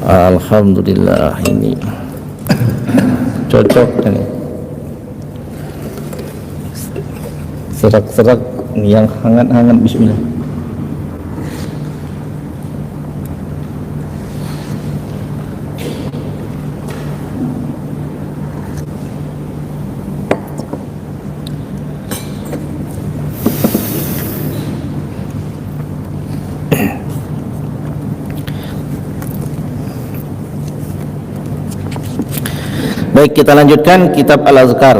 Alhamdulillah, ini cocok ini. Serak-serak yang hangat-hangat. Bismillah. Baik, kita lanjutkan kitab Al-Azkar.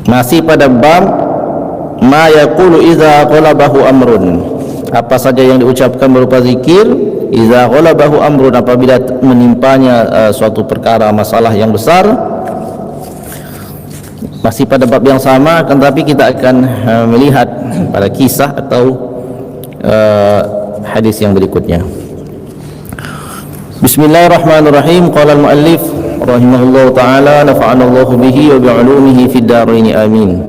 Masih pada bab ma yaqulu idza qalabahu amrun. Apa saja yang diucapkan berupa zikir idza qalabahu amrun, apabila menimpanya suatu perkara, masalah yang besar. Masih pada bab yang sama, akan tapi kita akan melihat pada kisah atau hadis yang berikutnya. Bismillahirrahmanirrahim. Qala al-muallif rahimahullahu ta'ala, nafa'ana Allahu bihi wa bi'ulumihi fid dharain, amin.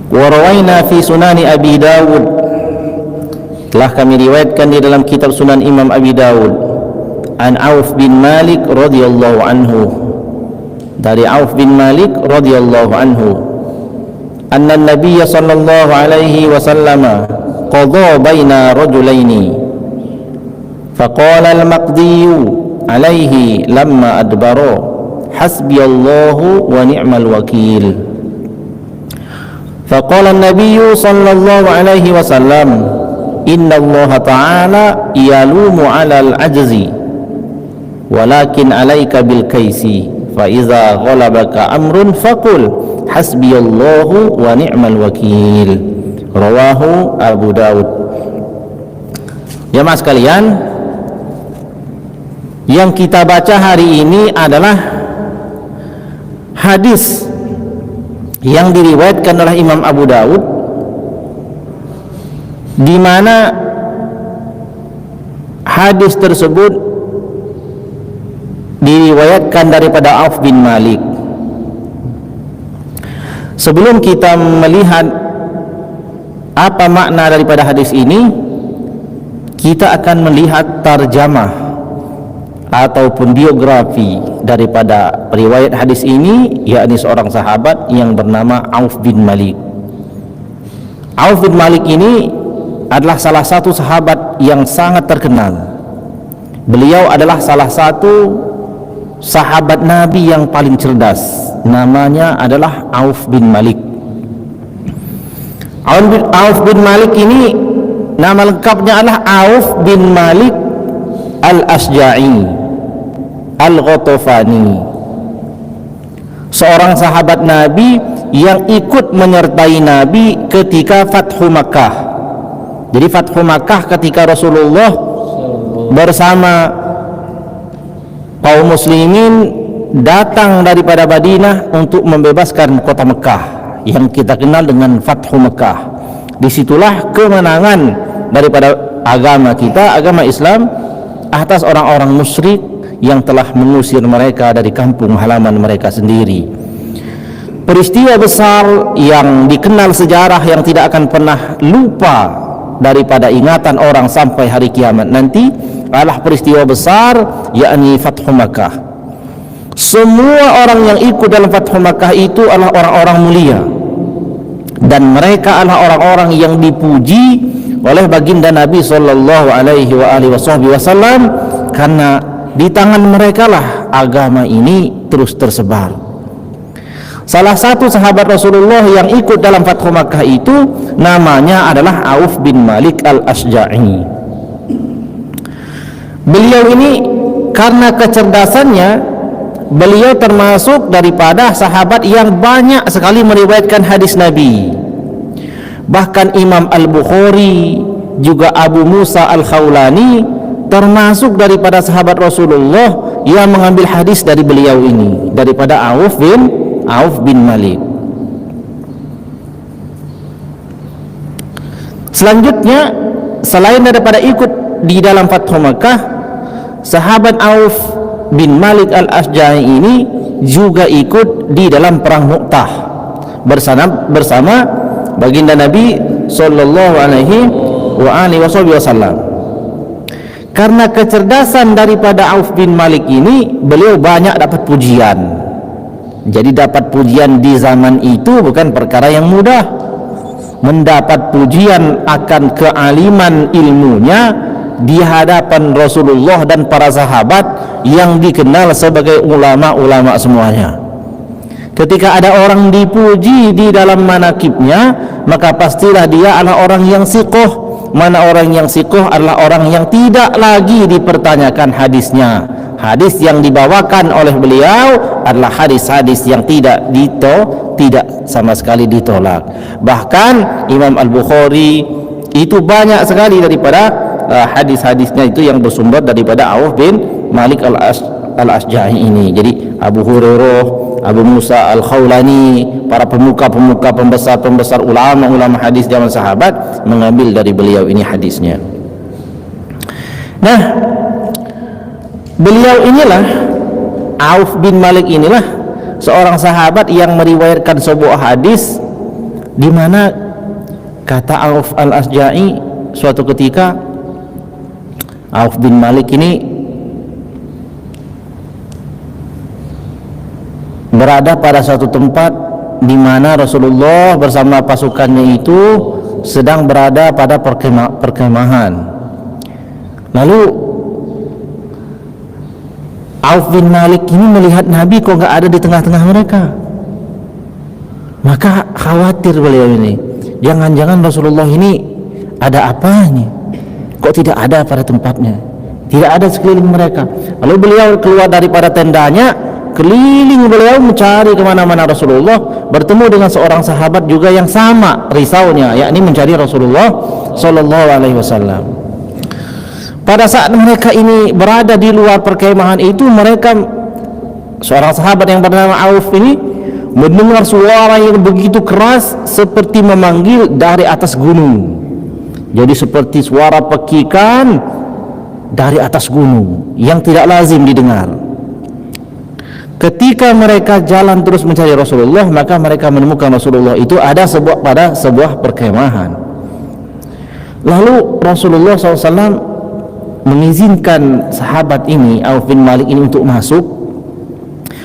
Wa rawaina fi sunani Abi Dawud, telah kami riwayatkan di dalam kitab Sunan Imam Abi Dawud, an Auf bin Malik radhiyallahu anhu, dari Auf bin Malik radhiyallahu anhu, anna an-nabiy sallallahu alaihi wasallam qadha baina rajulaini faqala al-maqdi alaihi lamma adbara hasbiyallahu wa ni'mal wakil. Faqala an-nabiy sallallahu alaihi wasallam inna Allah ta'ala yalumu 'ala al-'ajzi walakin 'alaika bil kaisi fa iza ghalabaka amrun faqul hasbiyallahu wa ni'mal wakil. Rawahu Abu Dawud. Jemaah sekalian, yang kita baca hari ini adalah hadis yang diriwayatkan oleh Imam Abu Dawud, di mana hadis tersebut diriwayatkan daripada Auf bin Malik. Sebelum kita melihat apa makna daripada hadis ini, kita akan melihat tarjamah ataupun biografi daripada riwayat hadis ini, yakni seorang sahabat yang bernama Auf bin Malik. Auf bin Malik ini adalah salah satu sahabat yang sangat terkenal. Beliau adalah salah satu sahabat Nabi yang paling cerdas. Namanya adalah Auf bin Malik. Auf bin Malik ini nama lengkapnya adalah Auf bin Malik Al-Asja'i Al-Ghatafani, seorang sahabat Nabi yang ikut menyertai Nabi ketika Fathu Makkah. Jadi Fathu Makkah ketika Rasulullah bersama kaum muslimin datang daripada Madinah untuk membebaskan kota Mekah, yang kita kenal dengan Fathu Mekah. Disitulah kemenangan daripada agama kita, agama Islam, atas orang-orang musyrik yang telah mengusir mereka dari kampung halaman mereka sendiri. Peristiwa besar yang dikenal sejarah, yang tidak akan pernah lupa daripada ingatan orang sampai hari kiamat nanti, adalah peristiwa besar, yakni Fathu Makkah. Semua orang yang ikut dalam Fathu Makkah itu adalah orang-orang mulia, dan mereka adalah orang-orang yang dipuji oleh baginda Nabi sallallahu alaihi wasallam, karena di tangan mereka lah agama ini terus tersebar. Salah satu sahabat Rasulullah yang ikut dalam Fathu Makkah itu namanya adalah Auf bin Malik Al-Asja'i. Beliau ini karena kecerdasannya, beliau termasuk daripada sahabat yang banyak sekali meriwayatkan hadis Nabi. Bahkan Imam Al-Bukhari, juga Abu Musa Al-Khawlani termasuk daripada sahabat Rasulullah yang mengambil hadis dari beliau ini, daripada Auf bin Malik. Selanjutnya, selain daripada ikut di dalam Fathu Makkah, sahabat Auf bin Malik al-Asja'i ini juga ikut di dalam perang Mu'tah bersama baginda Nabi sallallahu alaihi wasallam. Karena kecerdasan daripada Auf bin Malik ini, beliau banyak dapat pujian. Jadi dapat pujian di zaman itu bukan perkara yang mudah. Mendapat pujian akan kealiman ilmunya di hadapan Rasulullah dan para sahabat yang dikenal sebagai ulama-ulama semuanya. Ketika ada orang dipuji di dalam manakibnya, maka pastilah dia adalah orang yang siqoh. Mana orang yang siqoh adalah orang yang tidak lagi dipertanyakan hadisnya. Hadis yang dibawakan oleh beliau adalah hadis-hadis yang tidak sama sekali ditolak. Bahkan Imam Al-Bukhari itu banyak sekali daripada hadis-hadisnya itu yang bersumber daripada Auf bin Malik al-Asja'i ini. Jadi Abu Hurairah, Abu Musa al-Khawlani, para pemuka-pemuka pembesar ulama hadis zaman sahabat mengambil dari beliau ini hadisnya. Nah, beliau inilah, Auf bin Malik inilah seorang sahabat yang meriwayatkan sebuah hadis di mana kata Auf al-Asja'i, suatu ketika Auf bin Malik ini berada pada suatu tempat di mana Rasulullah bersama pasukannya itu sedang berada pada perkemahan. Lalu Auf bin Malik ini melihat Nabi kok nggak ada di tengah-tengah mereka. Maka khawatir beliau ini, jangan-jangan Rasulullah ini ada apa ini? Kok tidak ada pada tempatnya? Tidak ada sekeliling mereka. Lalu beliau keluar daripada tendanya, keliling beliau mencari kemana-mana Rasulullah, bertemu dengan seorang sahabat juga yang sama risaunya, yakni mencari Rasulullah sallallahu alaihi wasallam. Pada saat mereka ini berada di luar perkemahan itu, mereka, seorang sahabat yang bernama Auf ini mendengar suara yang begitu keras seperti memanggil dari atas gunung. Jadi seperti suara pekikan dari atas gunung yang tidak lazim didengar. Ketika mereka jalan terus mencari Rasulullah, maka mereka menemukan Rasulullah itu ada pada sebuah perkemahan. Lalu Rasulullah SAW mengizinkan sahabat ini, Auf bin Malik ini, untuk masuk.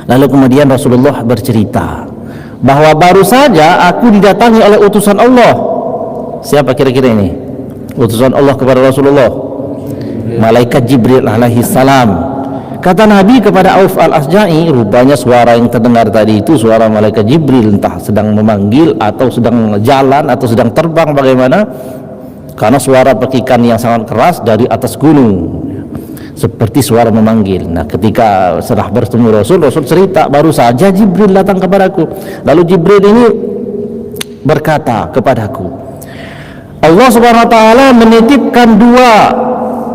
Lalu kemudian Rasulullah bercerita bahwa baru saja aku didatangi oleh utusan Allah. Siapa kira-kira ini utusan Allah kepada Rasulullah? Malaikat Jibril alaihi salam. Kata Nabi kepada Auf al-Asja'i, rupanya suara yang terdengar tadi itu suara malaikat Jibril, entah sedang memanggil atau sedang jalan atau sedang terbang bagaimana, karena suara pekikan yang sangat keras dari atas gunung seperti suara memanggil. Nah, ketika setelah bertemu Rasul cerita, baru saja Jibril datang kepadaku. Lalu Jibril ini berkata kepadaku, Allah subhanahu wa ta'ala menitipkan dua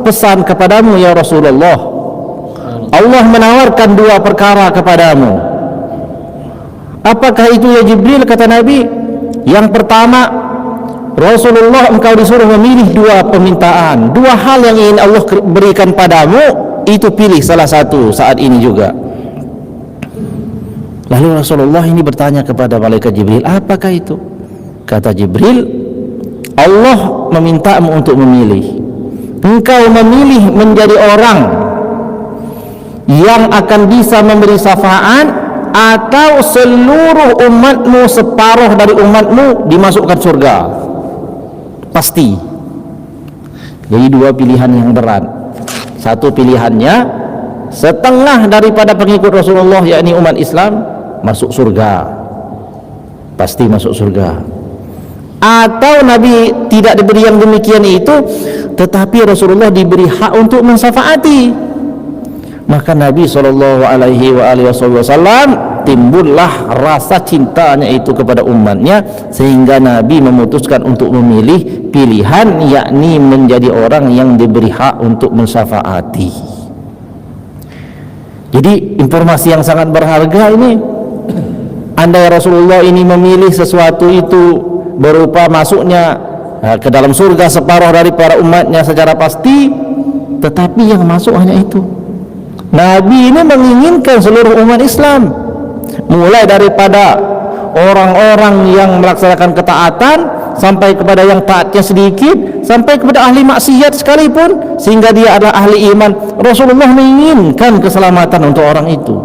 pesan kepadamu ya Rasulullah. Allah menawarkan dua perkara kepadamu. Apakah itu ya Jibril? Kata Nabi, yang pertama, Rasulullah, engkau disuruh memilih dua permintaan, dua hal yang ingin Allah berikan padamu, itu pilih salah satu saat ini juga. Lalu Rasulullah ini bertanya kepada malaikat Jibril, apakah itu? Kata Jibril, Allah memintamu untuk memilih. Engkau memilih menjadi orang yang akan bisa memberi syafaat, atau seluruh umatmu, separuh dari umatmu dimasukkan surga. Pasti. Jadi dua pilihan yang berat. Satu pilihannya, setengah daripada pengikut Rasulullah, yakni umat Islam, masuk surga, pasti masuk surga. Atau Nabi tidak diberi yang demikian itu, tetapi Rasulullah diberi hak untuk mensyafaati. Maka Nabi SAW timbullah rasa cintanya itu kepada umatnya, sehingga Nabi memutuskan untuk memilih pilihan, yakni menjadi orang yang diberi hak untuk mensyafaati. Jadi informasi yang sangat berharga ini. Andai Rasulullah ini memilih sesuatu itu berupa masuknya ke dalam surga separuh dari para umatnya secara pasti, tetapi yang masuk hanya itu. Nabi ini menginginkan seluruh umat Islam, mulai daripada orang-orang yang melaksanakan ketaatan sampai kepada yang taatnya sedikit, sampai kepada ahli maksiat sekalipun, sehingga dia adalah ahli iman. Rasulullah menginginkan keselamatan untuk orang itu,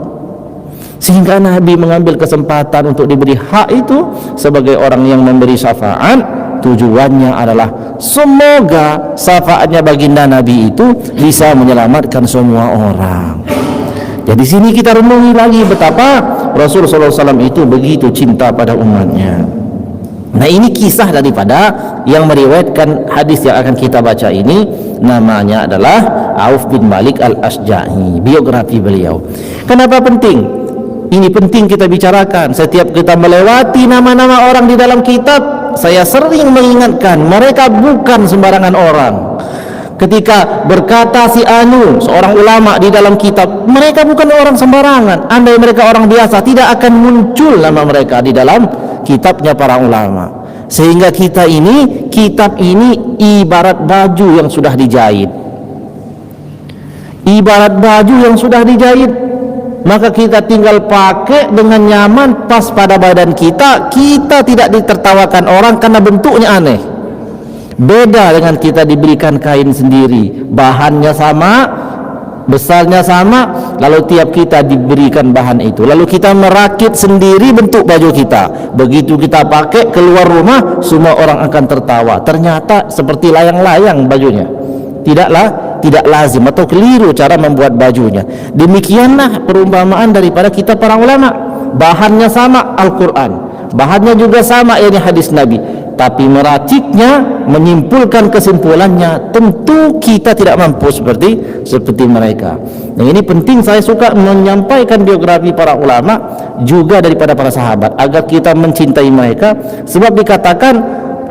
sehingga Nabi mengambil kesempatan untuk diberi hak itu sebagai orang yang memberi syafaat. Tujuannya adalah semoga syafaatnya baginda Nabi itu bisa menyelamatkan semua orang. Jadi sini kita renungi lagi betapa Rasulullah SAW itu begitu cinta pada umatnya. Nah, ini kisah daripada yang meriwayatkan hadis yang akan kita baca ini, namanya adalah Auf bin Malik al-Asja'i, biografi beliau. Kenapa penting? Ini penting kita bicarakan. Setiap kita melewati nama-nama orang di dalam kitab, saya sering mengingatkan mereka bukan sembarangan orang. Ketika berkata si Anu, seorang ulama di dalam kitab, mereka bukan orang sembarangan. Andai mereka orang biasa, tidak akan muncul nama mereka di dalam kitabnya para ulama. Sehingga kitab ini ibarat baju yang sudah dijahit. Ibarat baju yang sudah dijahit, maka kita tinggal pakai dengan nyaman pas pada badan kita. Kita tidak ditertawakan orang karena bentuknya aneh. Beda dengan kita diberikan kain sendiri, bahannya sama, besarnya sama, lalu tiap kita diberikan bahan itu, lalu kita merakit sendiri bentuk baju kita. Begitu kita pakai keluar rumah, semua orang akan tertawa. Ternyata seperti layang-layang bajunya. Tidak lazim atau keliru cara membuat bajunya. Demikianlah perumpamaan daripada kita para ulama. Bahannya sama, Al-Quran, bahannya juga sama, yakni hadis Nabi, tapi meraciknya, menyimpulkan kesimpulannya, tentu kita tidak mampu seperti mereka. Nah, ini penting. Saya suka menyampaikan biografi para ulama juga daripada para sahabat agar kita mencintai mereka, sebab dikatakan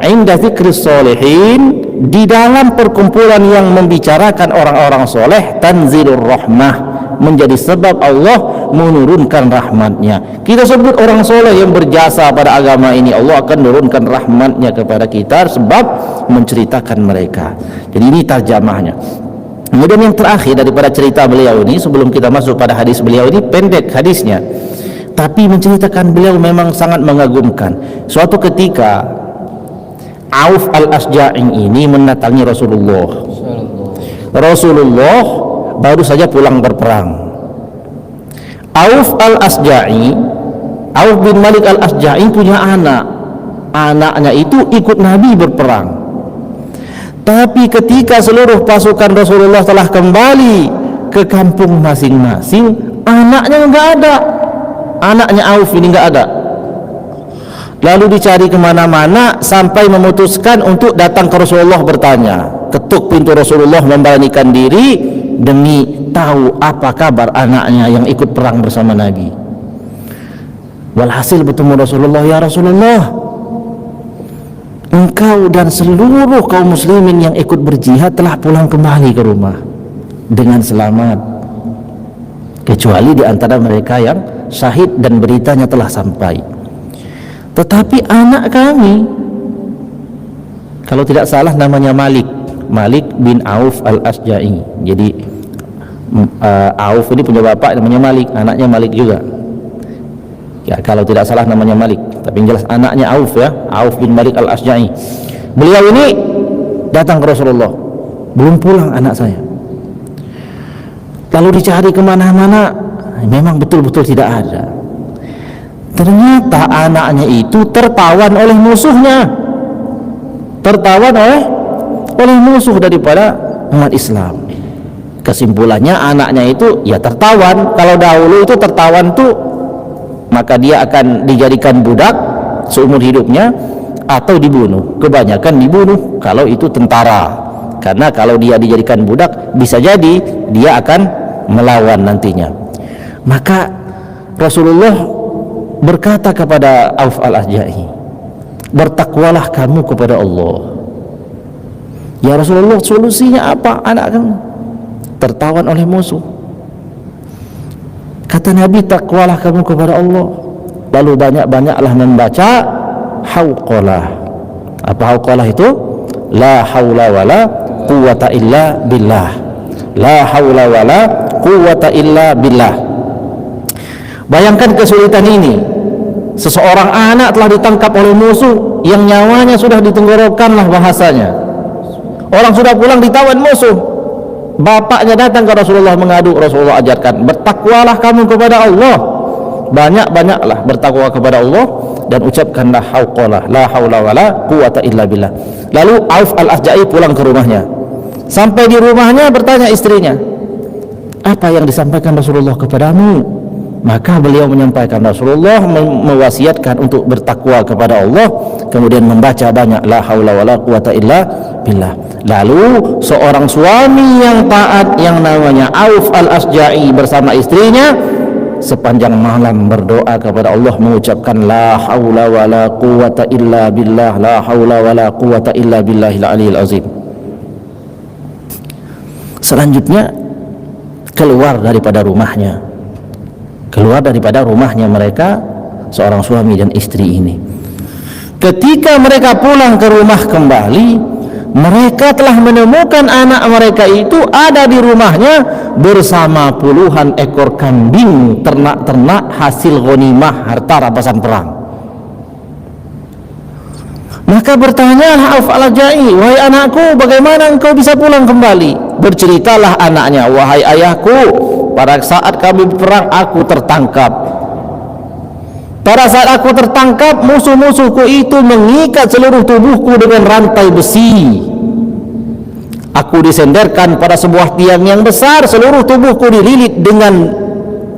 inda dzikris sholihin, di dalam perkumpulan yang membicarakan orang-orang soleh, tanzilur rahmah, menjadi sebab Allah menurunkan rahmatnya. Kita sebut orang soleh yang berjasa pada agama ini, Allah akan menurunkan rahmatnya kepada kita sebab menceritakan mereka. Jadi ini terjemahnya. Kemudian yang terakhir daripada cerita beliau ini, sebelum kita masuk pada hadis beliau ini, pendek hadisnya, tapi menceritakan beliau memang sangat mengagumkan. Suatu ketika Auf al-Asja'i ini mendatangi Rasulullah baru saja pulang berperang. Auf al-Asja'i, Auf bin Malik al-Asja'i punya anaknya itu ikut Nabi berperang. Tapi ketika seluruh pasukan Rasulullah telah kembali ke kampung masing-masing, anaknya enggak ada. Anaknya Auf ini enggak ada. Lalu dicari kemana-mana sampai memutuskan untuk datang ke Rasulullah bertanya. Ketuk pintu Rasulullah, memberanikan diri demi tahu apa kabar anaknya yang ikut perang bersama Nabi. Walhasil bertemu Rasulullah, ya Rasulullah, engkau dan seluruh kaum muslimin yang ikut berjihad telah pulang kembali ke rumah dengan selamat, kecuali di antara mereka yang syahid dan beritanya telah sampai. Tetapi anak kami, kalau tidak salah namanya Malik bin Auf al-Asja'i. Jadi Auf ini punya bapak namanya Malik, anaknya Malik juga. Ya, kalau tidak salah namanya Malik, tapi yang jelas anaknya Auf, ya, Auf bin Malik al-Asja'i. Beliau ini datang ke Rasulullah, belum pulang anak saya. Lalu dicari kemana-mana, memang betul-betul tidak ada. Ternyata anaknya itu tertawan oleh musuhnya, tertawan oleh musuh daripada umat Islam. Kesimpulannya anaknya itu ya tertawan. Kalau dahulu itu tertawan tuh maka dia akan dijadikan budak seumur hidupnya atau dibunuh. Kebanyakan dibunuh kalau itu tentara, karena kalau dia dijadikan budak bisa jadi dia akan melawan nantinya. Maka Rasulullah berkata kepada Auf al-Asja'i, bertakwalah kamu kepada Allah. Ya Rasulullah, solusinya apa? Anak kamu tertawan oleh musuh. Kata Nabi, takwalah kamu kepada Allah, lalu banyak-banyaklah membaca hauqalah. Apa hauqalah itu? La haula wala quwata illa billah. La haula wala quwwata illa billah. Bayangkan kesulitan ini. Seseorang anak telah ditangkap oleh musuh yang nyawanya sudah ditenggorokanlah bahasanya. Orang sudah pulang ditawan musuh. Bapaknya datang ke Rasulullah mengadu. Rasulullah ajarkan, bertakwalah kamu kepada Allah. Banyak-banyaklah bertakwa kepada Allah dan ucapkanlah la haula wala quwwata illa billah. Lalu Auf al-Asja'i pulang ke rumahnya. Sampai di rumahnya bertanya istrinya, apa yang disampaikan Rasulullah kepadamu? Maka beliau menyampaikan, Rasulullah mewasiatkan untuk bertakwa kepada Allah, kemudian membaca banyak la haula wala quwata illa billah. Lalu seorang suami yang taat yang namanya Auf al-Asja'i bersama istrinya sepanjang malam berdoa kepada Allah mengucapkan la haula wala quwata illa billah, la haula wala quwata illa billahil aliyil azim. Selanjutnya keluar daripada rumahnya mereka, seorang suami dan istri ini. Ketika mereka pulang ke rumah kembali, mereka telah menemukan anak mereka itu ada di rumahnya bersama puluhan ekor kambing, ternak-ternak hasil ghanimah, harta rampasan perang. Maka bertanyalah Auf al-Asja'i, wahai anakku, bagaimana engkau bisa pulang kembali? Berceritalah anaknya, wahai ayahku, pada saat kami berperang aku tertangkap. Pada saat aku tertangkap, musuh-musuhku itu mengikat seluruh tubuhku dengan rantai besi. Aku disenderkan pada sebuah tiang yang besar, seluruh tubuhku dililit dengan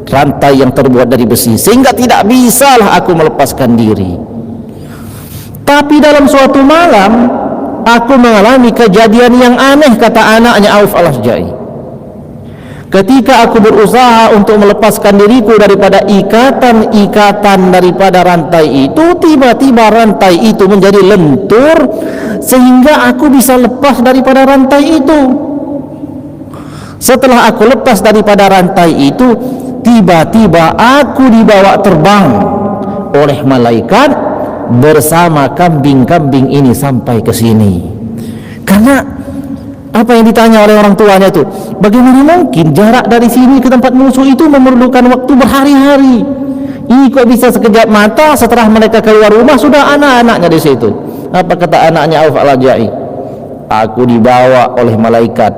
rantai yang terbuat dari besi, sehingga tidak bisalah aku melepaskan diri. Tapi dalam suatu malam aku mengalami kejadian yang aneh, kata anaknya Auf al-Asja'i. Ketika aku berusaha untuk melepaskan diriku daripada ikatan daripada rantai itu, tiba-tiba rantai itu menjadi lentur sehingga aku bisa lepas daripada rantai itu. Setelah aku lepas daripada rantai itu, tiba-tiba aku dibawa terbang oleh malaikat bersama kambing-kambing ini sampai ke sini. Karena apa yang ditanya oleh orang tuanya itu, bagaimana mungkin jarak dari sini ke tempat musuh itu memerlukan waktu berhari-hari? Ini kok bisa sekejap mata setelah mereka keluar rumah sudah anak-anaknya di situ. Apa kata anaknya Auf al-Asja'i? Aku dibawa oleh malaikat,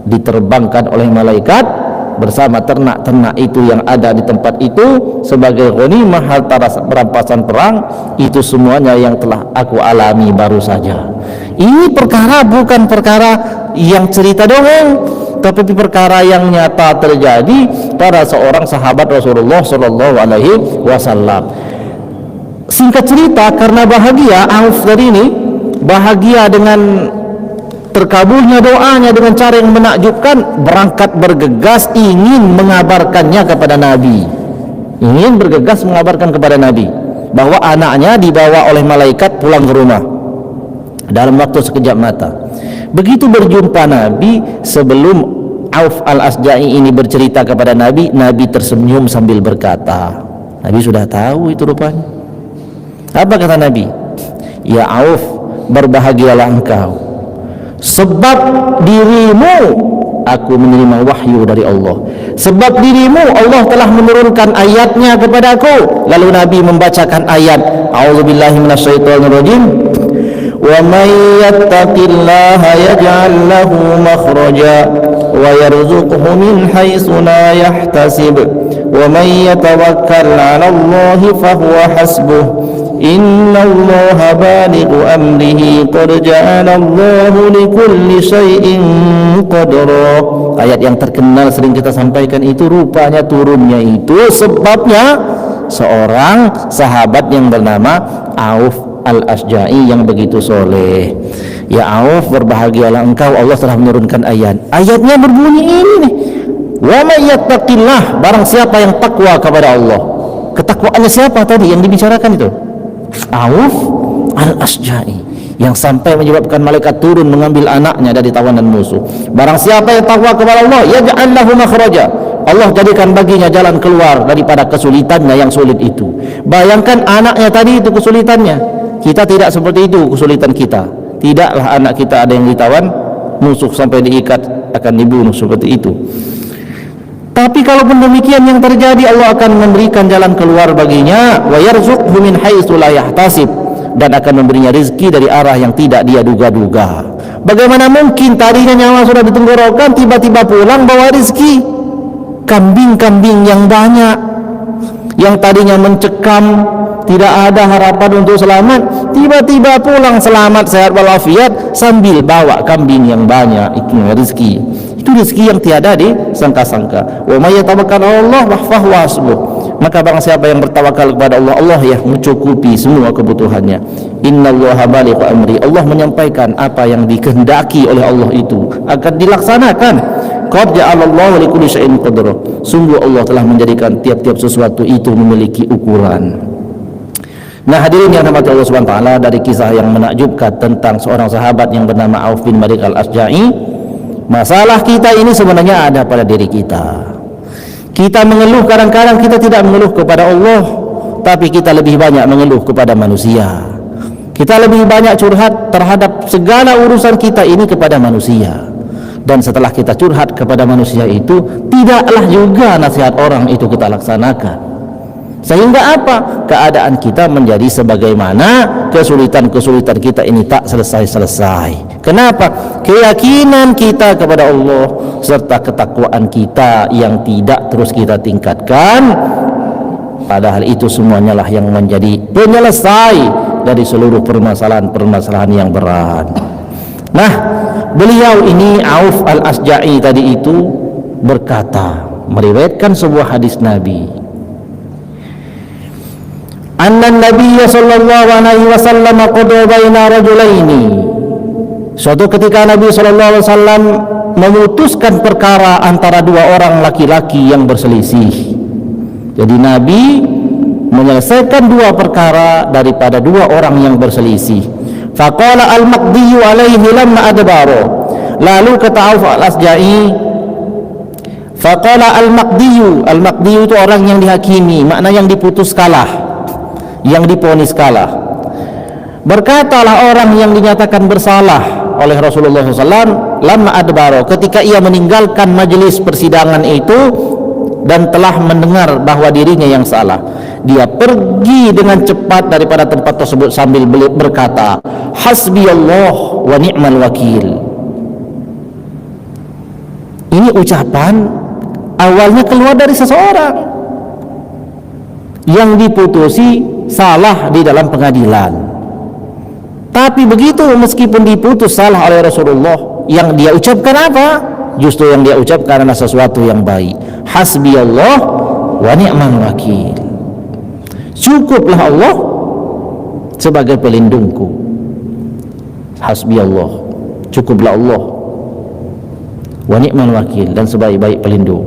diterbangkan oleh malaikat bersama ternak-ternak itu yang ada di tempat itu sebagai ghanimah, harta rampasan perang. Itu semuanya yang telah aku alami baru saja. Ini perkara bukan perkara yang cerita dongeng, tapi perkara yang nyata terjadi pada seorang sahabat Rasulullah sallallahu alaihi wasallam. Singkat cerita, karena bahagia, Auf tadi ini bahagia dengan terkabulnya doanya dengan cara yang menakjubkan, berangkat bergegas ingin mengabarkannya kepada Nabi. Ingin bergegas mengabarkan kepada Nabi bahwa anaknya dibawa oleh malaikat pulang ke rumah dalam waktu sekejap mata. Begitu berjumpa Nabi, sebelum Auf al-Asja'i ini bercerita kepada Nabi, Nabi tersenyum sambil berkata, Nabi sudah tahu itu rupanya. Apa kata Nabi? Ya Auf, berbahagialah engkau, sebab dirimu aku menerima wahyu dari Allah. Sebab dirimu Allah telah menurunkan ayatnya kepadaku. Lalu Nabi membacakan ayat A'udzubillahi minasyaitonirrajim. Wa may yattaqillaha yaj'al lahu makhraja wa yarzuqhu min haitsu la yahtasib wa may yatawakkal 'ala Allahi fahuwa hasbuh. Innallaha balighu amrihi qad ja'ala Allahu likulli syai'in qadra. Ayat yang terkenal sering kita sampaikan itu rupanya turunnya itu sebabnya seorang sahabat yang bernama Auf al-Asja'i yang begitu soleh. Ya Auf, berbahagialah engkau, Allah telah menurunkan ayat. Ayatnya berbunyi ini nih, wa may yattaqillah, barang siapa yang takwa kepada Allah. Ketakwaannya siapa tadi yang dibicarakan itu? Auf al-Asja'i, yang sampai menyebabkan malaikat turun mengambil anaknya dari tawanan musuh. Barang siapa yang takwa kepada Allah, yaj'al lahu makhraja, Allah jadikan baginya jalan keluar daripada kesulitannya yang sulit itu. Bayangkan anaknya tadi itu kesulitannya. Kita tidak seperti itu kesulitan kita. Tidaklah anak kita ada yang ditawan musuh sampai diikat akan dibunuh seperti itu. Tapi kalaupun demikian yang terjadi, Allah akan memberikan jalan keluar baginya, wa yarzuqhu min haitsu la yahtasib, dan akan memberinya rezeki dari arah yang tidak dia duga-duga. Bagaimana mungkin tadinya nyawa sudah di tenggorokan, tiba-tiba pulang bawa rezeki? Kambing-kambing yang banyak, yang tadinya mencekam, tidak ada harapan untuk selamat, tiba-tiba pulang selamat, sehat walafiat, sambil bawa kambing yang banyak. Itu rezeki. Itu rezeki yang tiada disangka-sangka. Wa may yatawakkal 'ala Allah fa huwa hasbuh. Maka barang siapa yang bertawakal kepada Allah, Allah yang mencukupi semua kebutuhannya. Innallaha balighu amri. Allah menyampaikan apa yang dikehendaki oleh Allah itu akan dilaksanakan. Qad ja'alallahu likulli syai'in qadra. Sungguh Allah telah menjadikan tiap-tiap sesuatu itu memiliki ukuran. Nah, hadirin yang dirahmati Allah Subhanahu wa taala, dari kisah yang menakjubkan tentang seorang sahabat yang bernama Auf bin Malik al-Asja'i, masalah kita ini sebenarnya ada pada diri kita. Kita mengeluh, kadang-kadang kita tidak mengeluh kepada Allah, tapi kita lebih banyak mengeluh kepada manusia. Kita lebih banyak curhat terhadap segala urusan kita ini kepada manusia. Dan setelah kita curhat kepada manusia itu, tidaklah juga nasihat orang itu kita laksanakan. Sehingga apa? Keadaan kita menjadi sebagaimana kesulitan-kesulitan kita ini tak selesai-selesai. Kenapa? Keyakinan kita kepada Allah serta ketakwaan kita yang tidak terus kita tingkatkan. Padahal itu semuanya lah yang menjadi penyelesai dari seluruh permasalahan-permasalahan yang berat. Nah, beliau ini Auf al-Asja'i tadi itu berkata, meriwayatkan sebuah hadis Nabi. Anna Nabiya sallallahu alaihi wasallam qada baina rajulaini. Suatu ketika Nabi sallallahu alaihi wasallam memutuskan perkara antara dua orang laki-laki yang berselisih. Jadi Nabi menyelesaikan dua perkara daripada dua orang yang berselisih. Faqala al-maqdiyu alaihi lamma adbaro. Lalu kata Auf al-Asja'i, faqala al-maqdiyu itu orang yang dihakimi, makna yang diputus kalah, yang diponis kalah. Berkatalah orang yang dinyatakan bersalah oleh Rasulullah SAW, lama adbaro, ketika ia meninggalkan majelis persidangan itu dan telah mendengar bahwa dirinya yang salah, dia pergi dengan cepat daripada tempat tersebut sambil berkata, hasbiyallah wa ni'mal wakil. Ini ucapan awalnya keluar dari seseorang yang diputusi salah di dalam pengadilan. Tapi begitu meskipun diputus salah oleh Rasulullah, yang dia ucapkan apa? Justru yang dia ucapkan adalah sesuatu yang baik. Hasbiyallah wa ni'mal wakil. Cukuplah Allah sebagai pelindungku. Hasbiyallah, cukuplah Allah wa ni'mal wakil, dan sebaik-baik pelindung.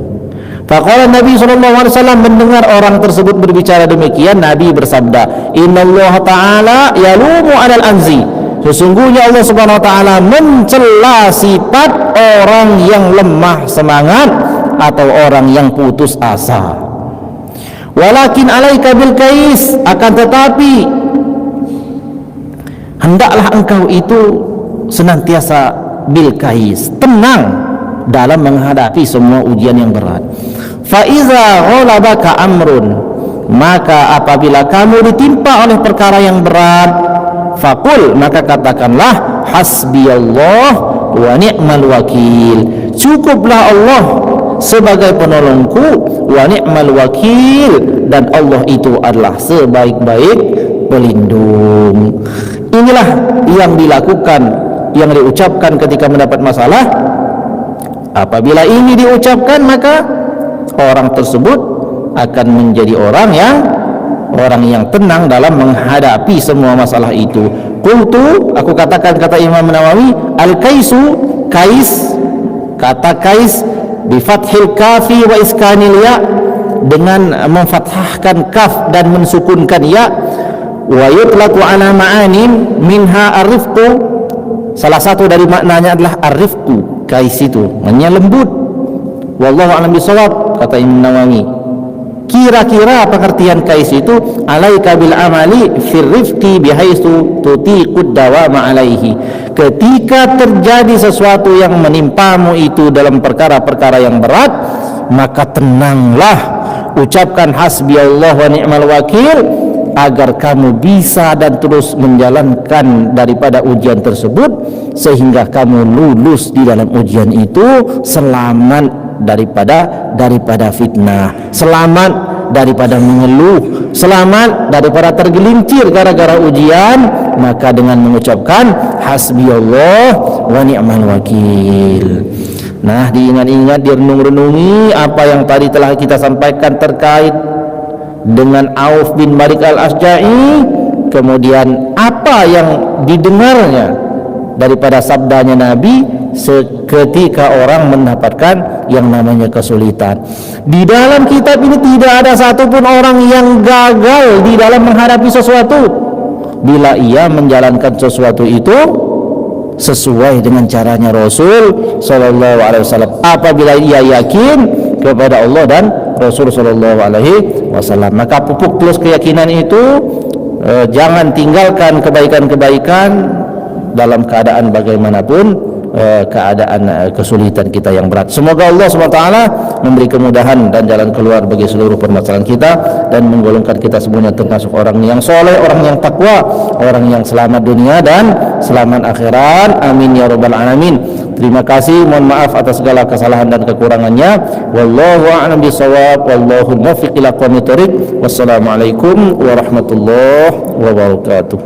Faqala Nabi SAW mendengar orang tersebut berbicara demikian, Nabi bersabda, innallaha ta'ala yalumu 'alal anzi. Sesungguhnya Allah Subhanahu wa taala mencela sifat orang yang lemah semangat atau orang yang putus asa. Walakin alaika bil kais, akan tetapi hendaklah engkau itu senantiasa bil kais, tenang dalam menghadapi semua ujian yang berat. Fa iza ghalabaka amrun, maka apabila kamu ditimpa oleh perkara yang berat, faqul, maka katakanlah hasbiyallah wa ni'mal wakil. Cukuplah Allah sebagai penolongku, wa ni'mal wakil, dan Allah itu adalah sebaik-baik pelindung. Inilah yang dilakukan, yang diucapkan ketika mendapat masalah. Apabila ini diucapkan, maka orang tersebut akan menjadi orang yang tenang dalam menghadapi semua masalah itu. Qultu, aku katakan, kata Imam Nawawi, al-kaisu, kais, kata kais bi fathil kafi wa iskanil ya, dengan memfathahkan kaf dan mensukunkan ya. Wa yutlaqu ala ma'anin minha ar-rifqu, salah satu dari maknanya adalah ar-rifqu. Kais itu maknanya lembut. Wallahu a'lam bishawab, kata Imam Nawawi. Kira-kira pengertian kais itu alaika bil amali fir rifqi bihaitsu tutiqud dawama alaihi. Ketika terjadi sesuatu yang menimpamu itu dalam perkara-perkara yang berat, maka tenanglah, ucapkan hasbiyallah wa ni'mal wakil, agar kamu bisa dan terus menjalankan daripada ujian tersebut sehingga kamu lulus di dalam ujian itu, selamat daripada fitnah, selamat daripada mengeluh, selamat daripada tergelincir gara-gara ujian. Maka dengan mengucapkan hasbiyallah wa ni'mal wakil, nah diingat-ingat, direnung-renungi apa yang tadi telah kita sampaikan terkait dengan Auf bin Malik al-Asja'i, kemudian apa yang didengarnya daripada sabdanya Nabi seketika orang mendapatkan yang namanya kesulitan. Di dalam kitab ini tidak ada satupun orang yang gagal di dalam menghadapi sesuatu bila ia menjalankan sesuatu itu sesuai dengan caranya Rasul sallallahu alaihi wasallam, apabila ia yakin kepada Allah dan Rasul sallallahu alaihi wasallam. Maka pupuk terus keyakinan itu, jangan tinggalkan kebaikan-kebaikan dalam keadaan bagaimanapun keadaan kesulitan kita yang berat. Semoga Allah SWT memberi kemudahan dan jalan keluar bagi seluruh permasalahan kita dan menggolongkan kita semuanya termasuk orang yang soleh, orang yang takwa, orang yang selamat dunia dan selamat akhirat. Amin ya rabbal alamin. Terima kasih, mohon maaf atas segala kesalahan dan kekurangannya. Wallahu a'lam bishawab, wallahu muwaffiq ila aqwamit thoriq. Wassalamualaikum warahmatullahi wabarakatuh.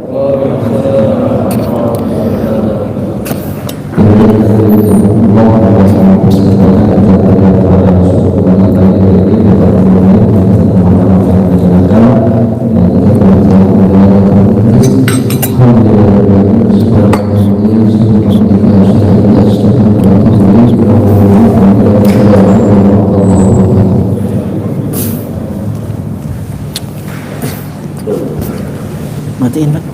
Matiin, Pak.